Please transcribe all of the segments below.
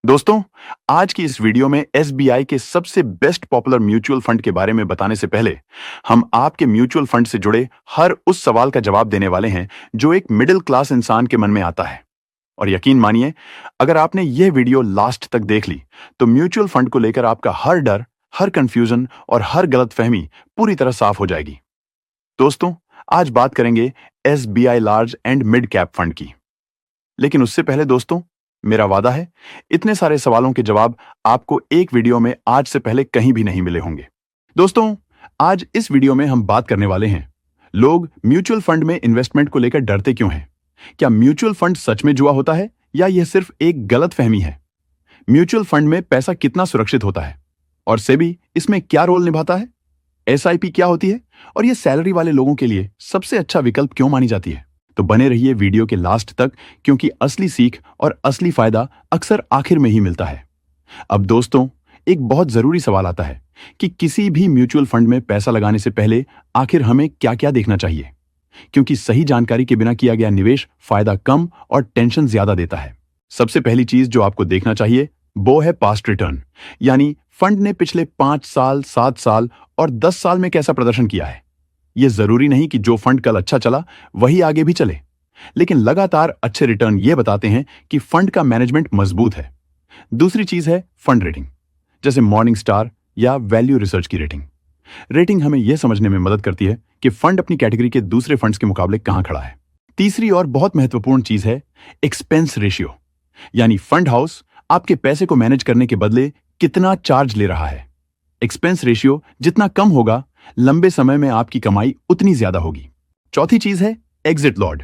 दोस्तों, आज की इस वीडियो में एसबीआई के सबसे बेस्ट पॉपुलर म्यूचुअल फंड के बारे में बताने से पहले हम आपके म्यूचुअल फंड से जुड़े हर उस सवाल का जवाब देने वाले हैं जो एक मिडिल क्लास इंसान के मन में आता है। और यकीन मानिए, अगर आपने यह वीडियो लास्ट तक देख ली तो म्यूचुअल फंड को लेकर आपका हर डर, हर कंफ्यूजन और हर गलतफहमी पूरी तरह साफ हो जाएगी। दोस्तों, आज बात करेंगे SBI large and mid cap fund की। लेकिन उससे पहले दोस्तों, मेरा वादा है, इतने सारे सवालों के जवाब आपको एक वीडियो में आज से पहले कहीं भी नहीं मिले होंगे। दोस्तों, आज इस वीडियो में हम बात करने वाले हैं, लोग म्यूचुअल फंड में इन्वेस्टमेंट को लेकर डरते क्यों हैं? क्या म्यूचुअल फंड सच में जुआ होता है या यह सिर्फ एक गलतफहमी है? म्यूचुअल फंड में पैसा कितना सुरक्षित होता है और सेबी इसमें क्या रोल निभाता है? एसआईपी क्या होती है और यह सैलरी वाले लोगों के लिए सबसे अच्छा विकल्प क्यों मानी जाती है? तो बने रहिए वीडियो के लास्ट तक, क्योंकि असली सीख और असली फायदा अक्सर आखिर में ही मिलता है। अब दोस्तों, एक बहुत जरूरी सवाल आता है कि किसी भी म्यूचुअल फंड में पैसा लगाने से पहले आखिर हमें क्या-क्या देखना चाहिए, क्योंकि सही जानकारी के बिना किया गया निवेश फायदा कम और टेंशन ज्यादा देता है। सबसे पहली चीज जो आपको देखना चाहिए वो है पास्ट रिटर्न, यानी फंड ने पिछले 5 साल, 7 साल और 10 साल में कैसा प्रदर्शन किया है। यह जरूरी नहीं कि जो फंड कल अच्छा चला वही आगे भी चले, लेकिन लगातार अच्छे रिटर्न यह बताते हैं कि फंड का मैनेजमेंट मजबूत है। दूसरी चीज है फंड रेटिंग, जैसे मॉर्निंग स्टार या वैल्यू रिसर्च की रेटिंग। रेटिंग हमें यह समझने में मदद करती है कि फंड अपनी कैटेगरी के दूसरे फंड्स के मुकाबले कहां खड़ा है। तीसरी और बहुत महत्वपूर्ण चीज है एक्सपेंस रेशियो, यानी फंड हाउस आपके पैसे को मैनेज करने के बदले कितना चार्ज ले रहा है। एक्सपेंस रेशियो जितना कम होगा, लंबे समय में आपकी कमाई उतनी ज्यादा होगी। चौथी चीज है एग्जिट लॉट,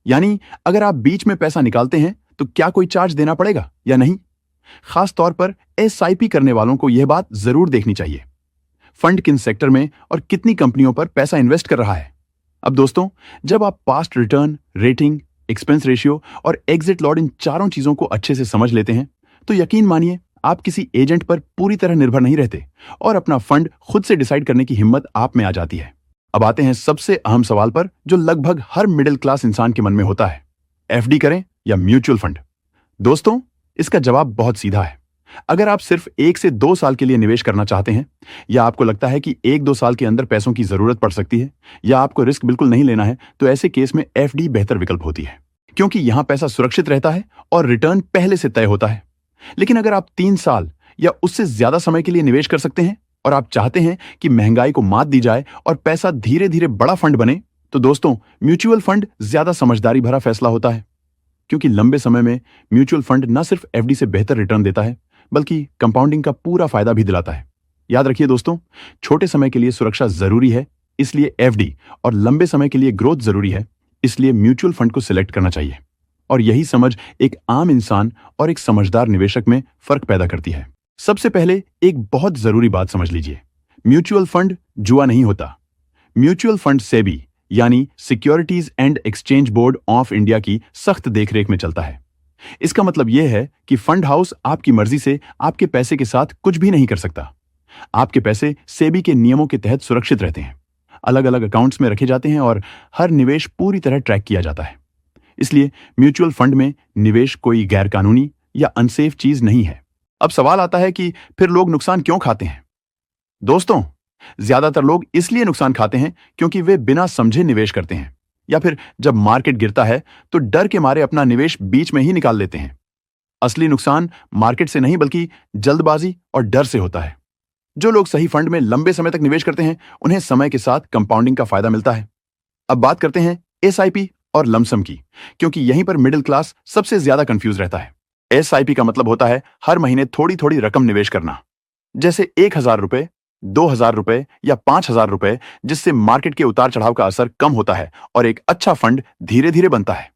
यानी अगर आप बीच में पैसा निकालते हैं तो क्या कोई चार्ज देना पड़ेगा या नहीं। खास तौर पर एसआईपी करने वालों को यह बात जरूर देखनी चाहिए, फंड किन सेक्टर में और कितनी कंपनियों पर पैसा इन्वेस्ट कर रहा है। अब दोस्तों, जब आप past return, rating, expense ratio और एग्जिट लॉट इन चारों चीजों को अच्छे से समझ लेते हैं तो यकीन मानिए, आप किसी एजेंट पर पूरी तरह निर्भर नहीं रहते और अपना फंड खुद से डिसाइड करने की हिम्मत आप में आ जाती है। अब आते हैं सबसे अहम सवाल पर, जो लगभग हर मिडिल क्लास इंसान के मन में होता है, एफडी करें या म्यूचुअल फंड? दोस्तों, इसका जवाब बहुत सीधा है। अगर आप सिर्फ 1 से 2 साल के लिए निवेश करना चाहते हैं, या आपको लगता है कि 1-2 साल के अंदर पैसों की जरूरत पड़ सकती है, या आपको रिस्क बिल्कुल नहीं लेना है, तो ऐसे केस में एफडी बेहतर विकल्प होती है, क्योंकि यहां पैसा सुरक्षित रहता है और रिटर्न पहले से तय होता है। लेकिन अगर आप 3 साल या उससे ज्यादा समय के लिए निवेश कर सकते हैं और आप चाहते हैं कि महंगाई को मात दी जाए और पैसा धीरे धीरे बड़ा फंड बने, तो दोस्तों, म्यूचुअल फंड ज्यादा समझदारी भरा फैसला होता है, क्योंकि लंबे समय में म्यूचुअल फंड न सिर्फ एफडी से बेहतर रिटर्न देता है, बल्कि कंपाउंडिंग का पूरा फायदा भी दिलाता है। याद रखिए दोस्तों, छोटे समय के लिए सुरक्षा जरूरी है, इसलिए एफडी, और लंबे समय के लिए ग्रोथ जरूरी है, इसलिए म्यूचुअल फंड को सिलेक्ट करना चाहिए। और यही समझ एक आम इंसान और एक समझदार निवेशक में फर्क पैदा करती है। सबसे पहले एक बहुत जरूरी बात समझ लीजिए, म्यूचुअल फंड जुआ नहीं होता। म्यूचुअल फंड सेबी, यानी securities and exchange board of India की सख्त देखरेख में चलता है। इसका मतलब यह है कि फंड हाउस आपकी मर्जी से आपके पैसे के साथ कुछ भी नहीं कर सकता। आपके पैसे सेबी के नियमों के तहत सुरक्षित रहते हैं, अलग अलग अकाउंट्स में रखे जाते हैं और हर निवेश पूरी तरह ट्रैक किया जाता है। इसलिए म्यूचुअल फंड में निवेश कोई गैर कानूनी या अनसेफ चीज नहीं है। अब सवाल आता है कि फिर लोग नुकसान क्यों खाते हैं? दोस्तों, ज्यादातर लोग इसलिए नुकसान खाते हैं क्योंकि वे बिना समझे निवेश करते हैं, या फिर जब मार्केट गिरता है तो डर के मारे अपना निवेश बीच में ही निकाल लेते हैं। असली नुकसान मार्केट से नहीं, बल्कि जल्दबाजी और डर से होता है। जो लोग सही फंड में लंबे समय तक निवेश करते हैं, उन्हें समय के साथ कंपाउंडिंग का फायदा मिलता है। अब बात करते हैं एसआईपी और लमसम की, क्योंकि यहीं पर मिडिल क्लास सबसे ज्यादा कंफ्यूज रहता है। एसआईपी का मतलब होता है हर महीने थोड़ी थोड़ी रकम निवेश करना, जैसे 1000 रुपए, 2000 रुपए या 5000 रुपए, जिससे मार्केट के उतार चढ़ाव का असर कम होता है और एक अच्छा फंड धीरे धीरे बनता है।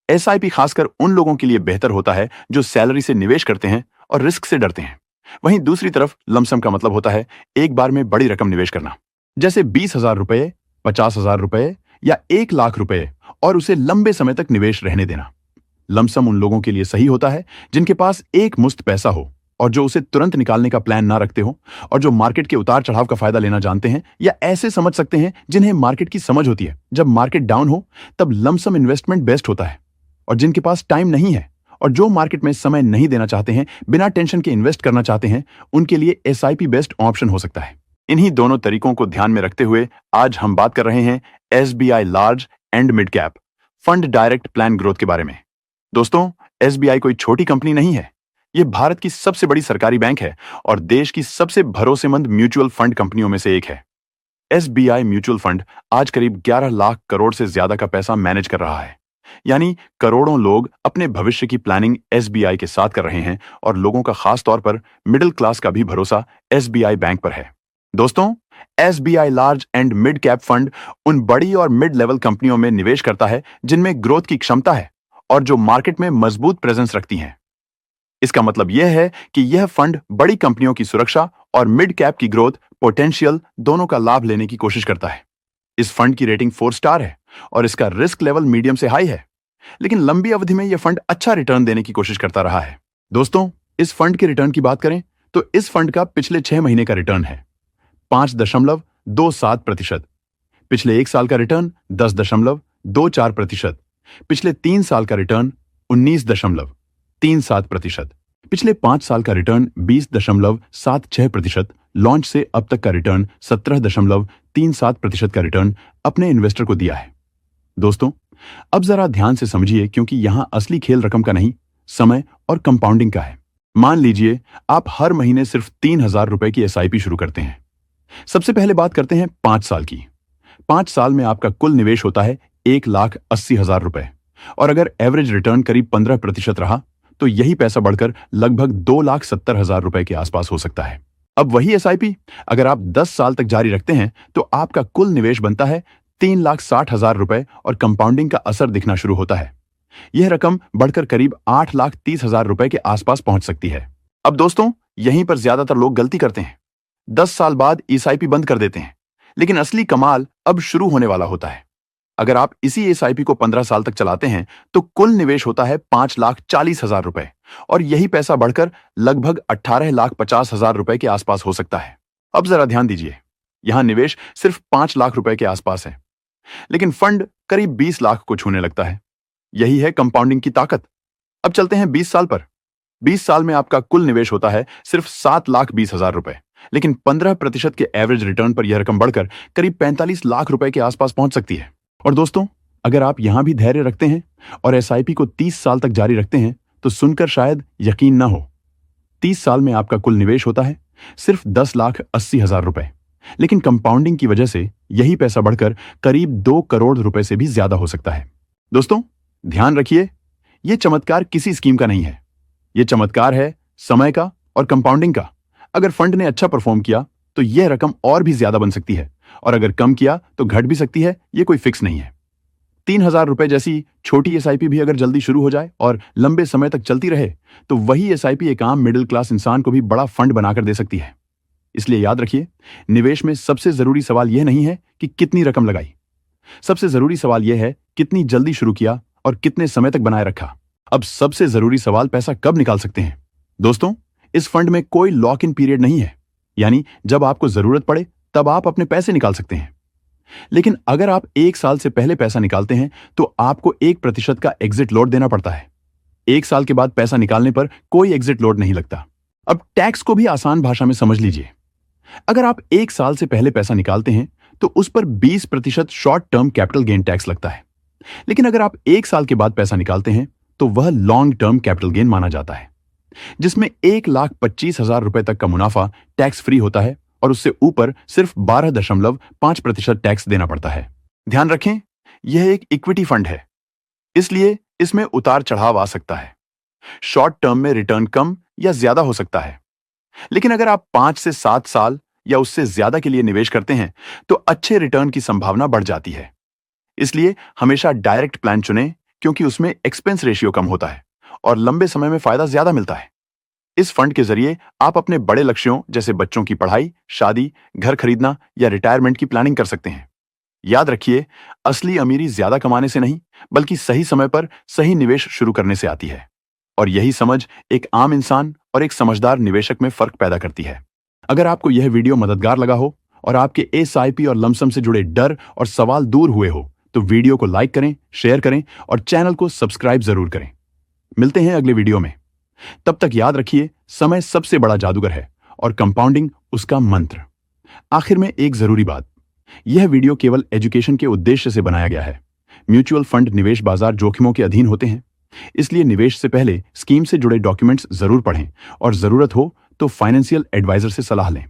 एसआईपी खासकर उन लोगों के लिए बेहतर होता है जो सैलरी से निवेश करते हैं और रिस्क से डरते हैं। वहीं दूसरी तरफ लमसम का मतलब होता है एक बार में बड़ी रकम निवेश करना, जैसे 20,000 रुपए, 50,000 रुपए या 1 लाख रुपए, और उसे लंबे समय तक निवेश रहने देना। लमसम उन लोगों के लिए सही होता है जिनके पास एक मुश्त पैसा हो और जो उसे तुरंत निकालने का प्लान ना रखते हो, और जो मार्केट के उतार चढ़ाव का फायदा लेना जानते हैं या ऐसे समझ सकते हैं जिन्हें मार्केट की समझ होती है। जब मार्केट डाउन हो तब लमसम इन्वेस्टमेंट बेस्ट होता है, और जिनके पास टाइम नहीं है और जो मार्केट में समय नहीं देना चाहते हैं, बिना टेंशन के इन्वेस्ट करना चाहते हैं, उनके लिए एसआईपी बेस्ट ऑप्शन हो सकता है। इन्हीं दोनों तरीकों को ध्यान में रखते हुए आज हम बात कर रहे हैं SBI large and mid cap fund direct plan growth के बारे में। दोस्तों, एसबीआई कोई छोटी कंपनी नहीं है। यह भारत की सबसे बड़ी सरकारी बैंक है और देश की सबसे भरोसेमंद म्यूचुअल फंड कंपनियों में से एक है। एसबीआई म्यूचुअल फंड आज करीब 11 लाख करोड़ से ज्यादा का पैसा मैनेज कर रहा है। यानी करोड़ों लोग अपने भविष्य की प्लानिंग एसबीआई के साथ कर रहे हैं और लोगों का खास तौर पर मिडिल क्लास का भी भरोसा एसबीआई बैंक पर है। दोस्तों, SBI large and mid cap fund उन बड़ी और मिड लेवल कंपनियों में निवेश करता है जिनमें ग्रोथ की क्षमता है और जो मार्केट में मजबूत प्रेजेंस रखती हैं। इसका मतलब यह है कि यह फंड बड़ी कंपनियों की सुरक्षा और मिड कैप की ग्रोथ पोटेंशियल दोनों का लाभ लेने की कोशिश करता है। इस फंड की रेटिंग 4 स्टार है और इसका रिस्क लेवल मीडियम से हाई है, लेकिन लंबी अवधि में यह फंड अच्छा रिटर्न देने की कोशिश करता रहा है। दोस्तों, इस फंड के रिटर्न की बात करें तो इस फंड का पिछले 6 महीने का रिटर्न है 5.27%, पिछले 1 साल का रिटर्न 10.24%, पिछले 3 साल का रिटर्न 19.37%, पिछले 5 साल का रिटर्न 20.76%, लॉन्च से अब तक का रिटर्न 17.37% का रिटर्न अपने इन्वेस्टर को दिया है। दोस्तों, अब जरा ध्यान से समझिए क्योंकि यहां असली खेल रकम का नहीं, समय और कंपाउंडिंग का है। मान लीजिए आप हर महीने सिर्फ 3,000 रुपए की एसआईपी शुरू करते हैं। सबसे पहले बात करते हैं 5 साल की। 5 साल में आपका कुल निवेश होता है 1,80,000 रुपए और अगर एवरेज रिटर्न करीब 15% रहा तो यही पैसा बढ़कर लगभग 2,70,000 रुपए के आसपास हो सकता है। अब वही एसआईपी अगर आप 10 साल तक जारी रखते हैं तो आपका कुल निवेश बनता है 3,60,000 रुपए और कंपाउंडिंग का असर दिखना शुरू होता है। यह रकम बढ़कर करीब 8,30,000 रुपए के आसपास पहुंच सकती है। अब दोस्तों, यहीं पर ज्यादातर लोग गलती करते हैं। 10 साल बाद एसआईपी बंद कर देते हैं, लेकिन असली कमाल अब शुरू होने वाला होता है। अगर आप इसी एसआईपी को 15 साल तक चलाते हैं तो कुल निवेश होता है 5,40,000 रुपए और यही पैसा बढ़कर लगभग 18,50,000 रुपए के आसपास हो सकता है। अब जरा ध्यान दीजिए, यहां निवेश सिर्फ 5 लाख रुपए के आसपास है, लेकिन फंड करीब 20 लाख को छूने लगता है। यही है कंपाउंडिंग की ताकत। अब चलते हैं 20 साल पर। 20 साल में आपका कुल निवेश होता है सिर्फ 7,20,000 रुपए, लेकिन 15% के एवरेज रिटर्न पर यह रकम बढ़कर करीब 45 लाख रुपए के आसपास पहुंच सकती है। और दोस्तों, अगर आप यहां भी धैर्य रखते हैं और एसआईपी को 30 साल तक जारी रखते हैं तो सुनकर शायद यकीन ना हो, 30 साल में आपका कुल निवेश होता है सिर्फ 10,80,000 रुपए, लेकिन कंपाउंडिंग की वजह से यही पैसा बढ़कर करीब 2 करोड़ रुपए से भी ज्यादा हो सकता है। दोस्तों, ध्यान रखिए, यह चमत्कार किसी स्कीम का नहीं है। यह चमत्कार है समय का और कंपाउंडिंग का। अगर फंड ने अच्छा परफॉर्म किया तो यह रकम और भी ज्यादा बन सकती है और अगर कम किया तो घट भी सकती है। यह कोई फिक्स नहीं है। 3,000 रुपए जैसी छोटी एसआईपी भी अगर जल्दी शुरू हो जाए और लंबे समय तक चलती रहे तो वही एसआईपी एक आम मिडिल क्लास इंसान को भी बड़ा फंड बनाकर दे सकती है। इसलिए याद रखिए, निवेश में सबसे जरूरी सवाल यह नहीं है कि कितनी रकम लगाई, सबसे जरूरी सवाल यह है कितनी जल्दी शुरू किया और कितने समय तक बनाए रखा। अब सबसे जरूरी सवाल, पैसा कब निकाल सकते हैं। दोस्तों, इस फंड में कोई लॉक इन पीरियड नहीं है, यानी जब आपको जरूरत पड़े तब आप अपने पैसे निकाल सकते हैं। लेकिन अगर आप 1 साल से पहले पैसा निकालते हैं तो आपको 1% का एग्जिट लोड देना पड़ता है। 1 साल के बाद पैसा निकालने पर कोई एग्जिट लोड नहीं लगता। अब टैक्स को भी आसान भाषा में समझ लीजिए। अगर आप 1 साल से पहले पैसा निकालते हैं तो उस पर 20% short term capital gain tax लगता है, लेकिन अगर आप 1 साल के बाद पैसा निकालते हैं तो वह लॉन्ग टर्म कैपिटल गेन माना जाता है, जिसमें 1,25,000 रुपए तक का मुनाफा टैक्स फ्री होता है और उससे ऊपर सिर्फ 12.5% टैक्स देना पड़ता है। ध्यान रखें, यह एक इक्विटी फंड है, इसलिए इसमें उतार चढ़ाव आ सकता है। शॉर्ट टर्म में रिटर्न कम या ज्यादा हो सकता है, लेकिन अगर आप 5 से 7 साल या उससे ज्यादा के लिए निवेश करते हैं तो अच्छे रिटर्न की संभावना बढ़ जाती है। इसलिए हमेशा डायरेक्ट प्लान चुनें क्योंकि उसमें एक्सपेंस रेशियो कम होता है और लंबे समय में फायदा ज्यादा मिलता है। इस फंड के जरिए आप अपने बड़े लक्ष्यों जैसे बच्चों की पढ़ाई, शादी, घर खरीदना या रिटायरमेंट की प्लानिंग कर सकते हैं। याद रखिए, असली अमीरी ज्यादा कमाने से नहीं बल्कि सही समय पर सही निवेश शुरू करने से आती है और यही समझ एक आम इंसान और एक समझदार निवेशक में फर्क पैदा करती है। अगर आपको यह वीडियो मददगार लगा हो और आपके एसआईपी और लमसम से जुड़े डर और सवाल दूर हुए हो तो वीडियो को लाइक करें, शेयर करें और चैनल को सब्सक्राइब जरूर करें। मिलते हैं अगले वीडियो में। तब तक याद रखिए, समय सबसे बड़ा जादूगर है और कंपाउंडिंग उसका मंत्र। आखिर में एक जरूरी बात, यह वीडियो केवल एजुकेशन के उद्देश्य से बनाया गया है। म्यूचुअल फंड निवेश बाजार जोखिमों के अधीन होते हैं, इसलिए निवेश से पहले स्कीम से जुड़े डॉक्यूमेंट्स जरूर पढ़ें और जरूरत हो तो फाइनेंशियल एडवाइजर से सलाह लें।